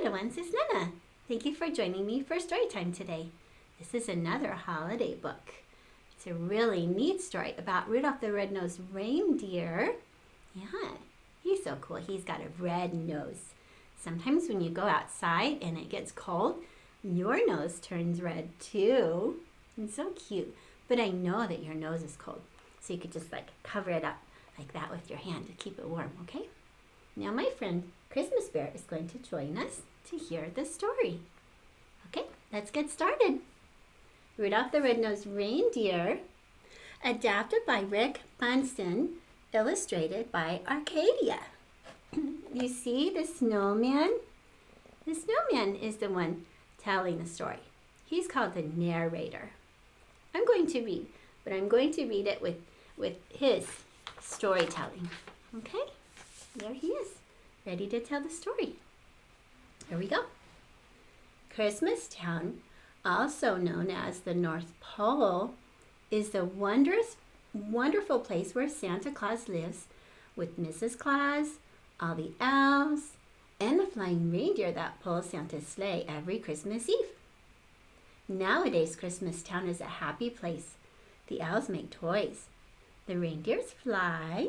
little ones, it's Nana. Thank you for joining me for story time today. This is another holiday book. It's a really neat story about Rudolph the Red-Nosed Reindeer. Yeah, he's so cool. He's got a red nose. Sometimes when you go outside and it gets cold, your nose turns red too. It's so cute. But I know that your nose is cold, so you could just cover it up like that with your hand to keep it warm, okay? Now my friend Christmas Bear is going to join us to hear the story. Okay, let's get started. Rudolph the Red-Nosed Reindeer, adapted by Rick Bunsen, illustrated by Arkadia. You see the snowman? The snowman is the one telling the story. He's called the narrator. I'm going to read, but I'm going to read it with his storytelling. Okay? There he is, ready to tell the story. Here we go. Christmas Town, also known as the North Pole, is the wonderful place where Santa Claus lives with Mrs. Claus, all the elves, and the flying reindeer that pull Santa's sleigh every Christmas Eve. Nowadays, Christmas Town is a happy place. The elves make toys. The reindeers fly.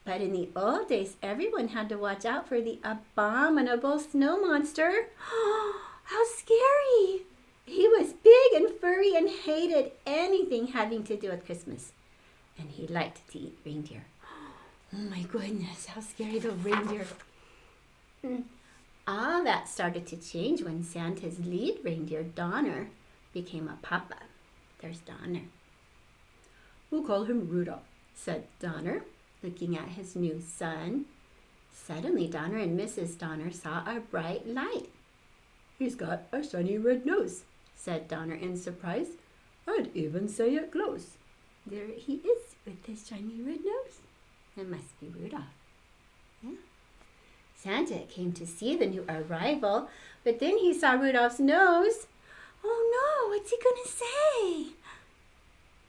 But in the old days, everyone had to watch out for the abominable snow monster. How scary! He was big and furry and hated anything having to do with Christmas. And he liked to eat reindeer. Oh my goodness, how scary the reindeer. All that started to change when Santa's lead reindeer, Donner, became a papa. There's Donner. "We'll call him Rudolph," said Donner, looking at his new son. Suddenly, Donner and Mrs. Donner saw a bright light. "He's got a shiny red nose," said Donner in surprise. "I'd even say it glows." There he is with his shiny red nose. It must be Rudolph. Yeah. Santa came to see the new arrival, but then he saw Rudolph's nose. Oh no, what's he gonna say?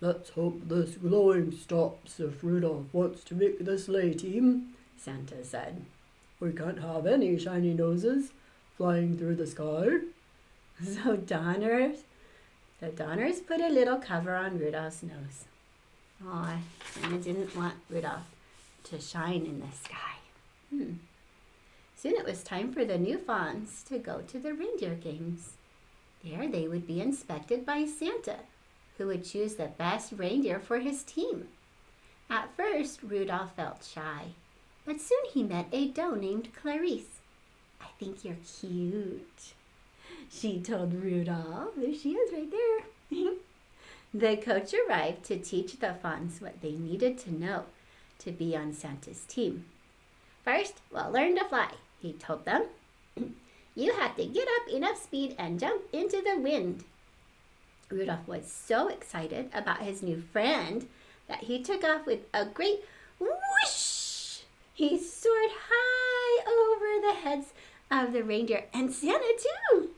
"Let's hope this glowing stops if Rudolph wants to make the sleigh team," Santa said. "We can't have any shiny noses flying through the sky." So the Donners put a little cover on Rudolph's nose. Oh, Santa didn't want Rudolph to shine in the sky. Soon it was time for the new fawns to go to the reindeer games. There they would be inspected by Santa, who would choose the best reindeer for his team. At first, Rudolph felt shy, but soon he met a doe named Clarice. "I think you're cute," she told Rudolph. There she is right there. The coach arrived to teach the fawns what they needed to know to be on Santa's team. "First, we'll learn to fly," he told them. "You have to get up enough speed and jump into the wind." Rudolph was so excited about his new friend that he took off with a great whoosh. He soared high over the heads of the reindeer and Santa too.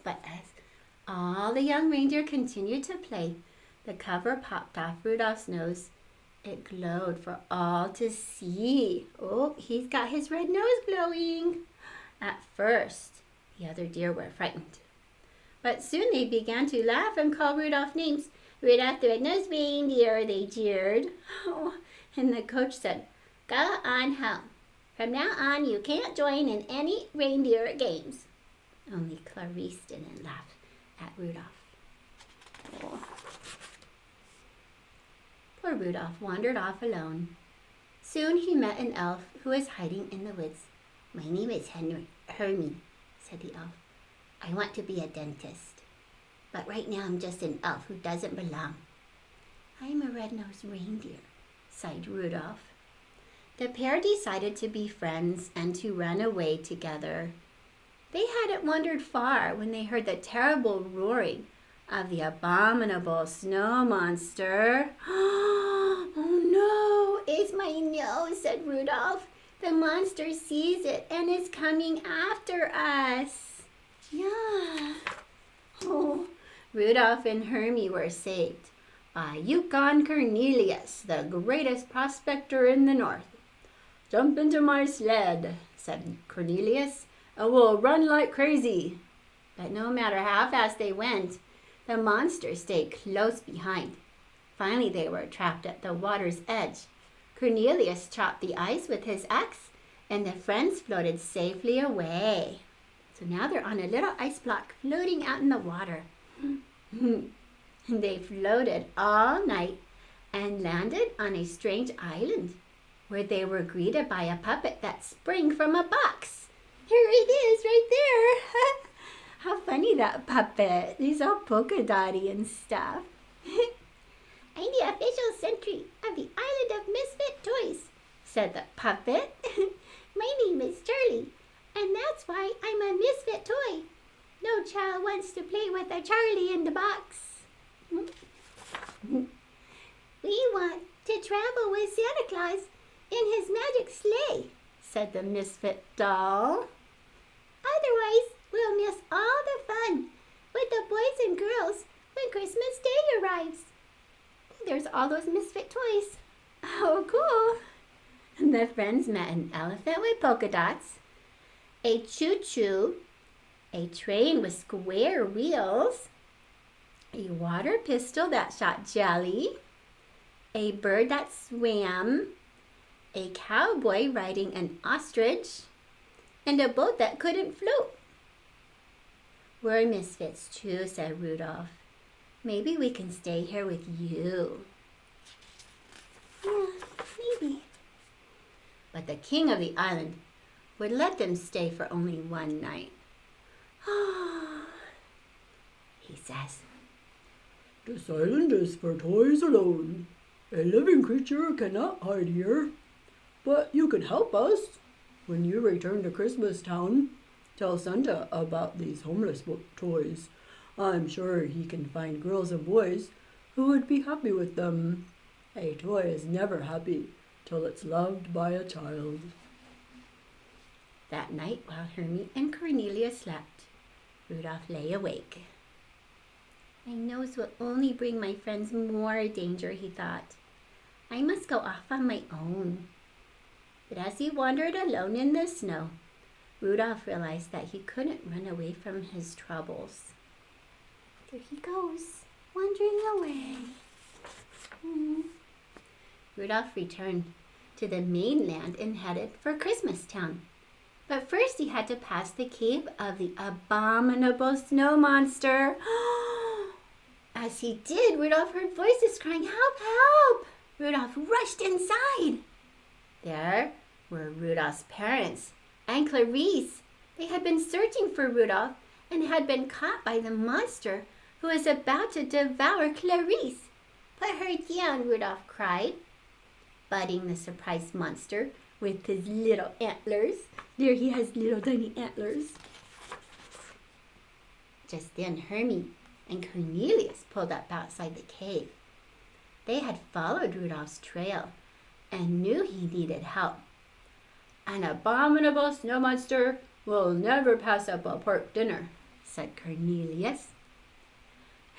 But as all the young reindeer continued to play, the cover popped off Rudolph's nose. It glowed for all to see. Oh, he's got his red nose glowing. At first, the other deer were frightened. But soon they began to laugh and call Rudolph names. "Rudolph the Red-Nosed Reindeer," they jeered. Oh, and the coach said, "Go on home. From now on, you can't join in any reindeer games." Only Clarice didn't laugh at Rudolph. Oh. Poor Rudolph wandered off alone. Soon he met an elf who was hiding in the woods. "My name is Hermie," said the elf. "I want to be a dentist. But right now I'm just an elf who doesn't belong." "I'm a red-nosed reindeer," sighed Rudolph. The pair decided to be friends and to run away together. They hadn't wandered far when they heard the terrible roaring of the abominable snow monster. "Oh no, it's my nose," said Rudolph. "The monster sees it and is coming after us." Yeah. Oh, Rudolph and Hermie were saved by Yukon Cornelius, the greatest prospector in the north. "Jump into my sled," said Cornelius, "and we'll run like crazy." But no matter how fast they went, the monster stayed close behind. Finally, they were trapped at the water's edge. Cornelius chopped the ice with his axe, and the friends floated safely away. So now they're on a little ice block floating out in the water. They floated all night and landed on a strange island where they were greeted by a puppet that sprang from a box. Here it is right there. How funny, that puppet. He's all polka dotty and stuff. "I'm the official sentry of the island of Misfit Toys," said the puppet. "My name is Charlie, and that's why I'm a misfit toy. No child wants to play with a Charlie in the box." "We want to travel with Santa Claus in his magic sleigh," said the Misfit Doll. "Otherwise, we'll miss all the fun with the boys and girls when Christmas Day arrives." There's all those misfit toys. Oh, cool. The friends met an elephant with polka dots, a choo-choo, a train with square wheels, a water pistol that shot jelly, a bird that swam, a cowboy riding an ostrich, and a boat that couldn't float. "We're misfits too," said Rudolph. "Maybe we can stay here with you." "Yeah, maybe." But the king of the island would let them stay for only one night. He says, "This island is for toys alone. A living creature cannot hide here. But you can help us. When you return to Christmas Town, tell Santa about these homeless toys. I'm sure he can find girls and boys who would be happy with them. A toy is never happy till it's loved by a child." That night, while Hermie and Cornelius slept, Rudolph lay awake. "My nose will only bring my friends more danger," he thought. "I must go off on my own." But as he wandered alone in the snow, Rudolph realized that he couldn't run away from his troubles. There he goes, wandering away. Rudolph returned to the mainland and headed for Christmas Town. But first he had to pass the cave of the Abominable Snow Monster. As he did, Rudolph heard voices crying, "Help, help!" Rudolph rushed inside. There were Rudolph's parents and Clarice. They had been searching for Rudolph and had been caught by the monster who was about to devour Clarice. "Put her down," Rudolph cried, butting the surprised monster with his little antlers. There he has little tiny antlers. Just then Hermie and Cornelius pulled up outside the cave. They had followed Rudolph's trail and knew he needed help. "An abominable snow monster will never pass up a pork dinner," said Cornelius.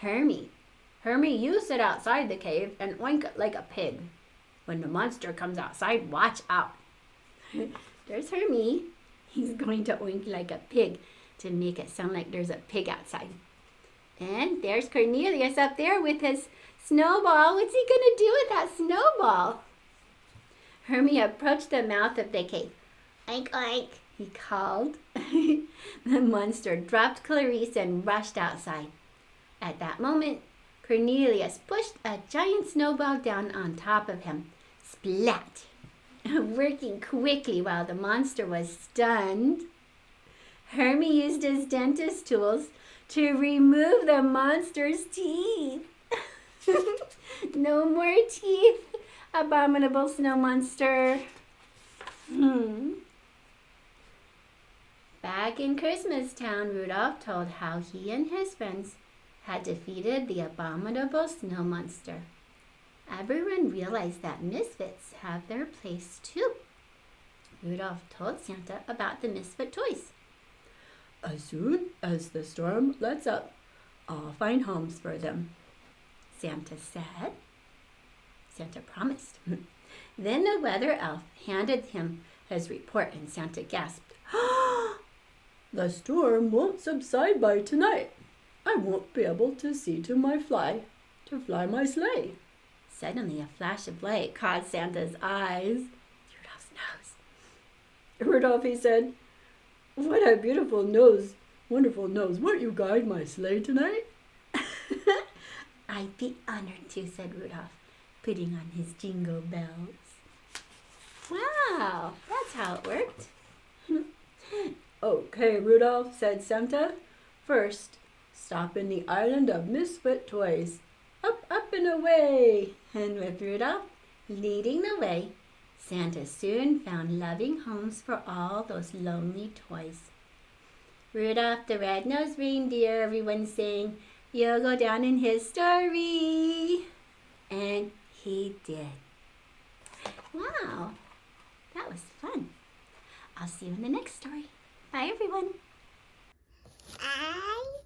Hermie, you sit outside the cave and oink it like a pig. When the monster comes outside, watch out." There's Hermie. He's going to oink like a pig to make it sound like there's a pig outside. And there's Cornelius up there with his snowball. What's he going to do with that snowball? Hermie approached the mouth of the cave. "Oink, oink," he called. The monster dropped Clarice and rushed outside. At that moment, Cornelius pushed a giant snowball down on top of him. Splat! Working quickly while the monster was stunned. Hermie used his dentist tools to remove the monster's teeth. No more teeth, abominable snow monster. Back in Christmas Town, Rudolph told how he and his friends had defeated the abominable snow monster. Everyone realized that misfits have their place too. Rudolph told Santa about the misfit toys. "As soon as the storm lets up, I'll find homes for them," Santa said. Santa promised. Then the weather elf handed him his report, and Santa gasped, The storm won't subside by tonight. I won't be able to see to fly my sleigh. Suddenly, a flash of light caught Santa's eyes. Rudolph's nose. Rudolph, he said, what a beautiful nose, wonderful nose. Won't you guide my sleigh tonight? I'd be honored to, said Rudolph, putting on his jingle bells. Wow, that's how it worked. Okay, Rudolph, said Santa. First, stop in the island of Misfit toys. Up, up, and away. And with Rudolph leading the way, Santa soon found loving homes for all those lonely toys. Rudolph the red-nosed reindeer, everyone sang, you'll go down in history. And he did. Wow, that was fun. I'll see you in the next story. Bye, everyone. I